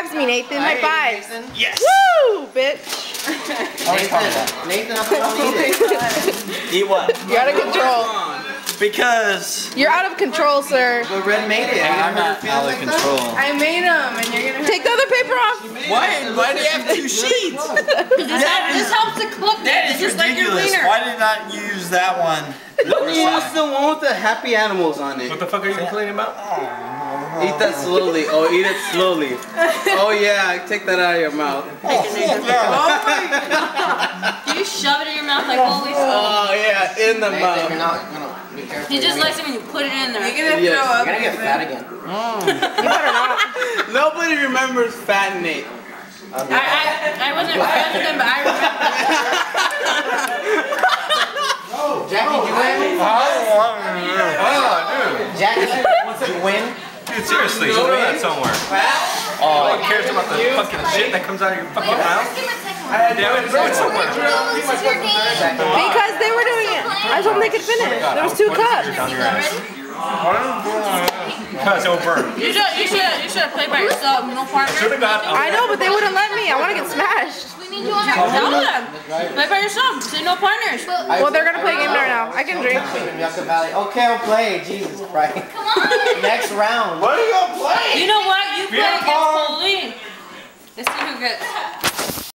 fives me, Nathan. High fives. Yes. Woo, bitch. Nathan, how about you eat it? Eat what? You're out of control. Because You're out of control, sir. But Red made it. I'm not out of control. I made them, and you're gonna Take the other paper off. Why do you have 2 sheets? This helps to cook. That It's is just like your ridiculous. wiener. Why did not use that one? You want the one with the happy animals on it. What the fuck are you complaining about? Eat that slowly. Oh, eat it slowly. Oh yeah, take that out of your mouth. Do you shove it in your mouth like holy shit? Oh yeah, in the mouth. Be careful. He just likes it when you put it in there. You're gonna Yes. throw up. You're gonna get fat again. Nobody remembers Fat Nate. I wasn't friends with him, but I remember. Jackie, did you win? Jackie, did you win? Dude, seriously, show me that somewhere. Oh, who cares about the fucking shit that comes out of your fucking mouth? Damn it, throw it somewhere. Because they were doing it. I told them they could finish. There was 2 cups. Because it'll burn. You should have played by yourself, no partner. Should have got. I know, but they wouldn't let me. I want to get smashed. Tell them. Play by yourself. Say no partners. Well, they're gonna play a game right now. I can drink. Yucca Valley. Okay, I'll play. Jesus Christ. Come on. Next round. What are you gonna play? You know what? You play against Pauline. Let's see who gets.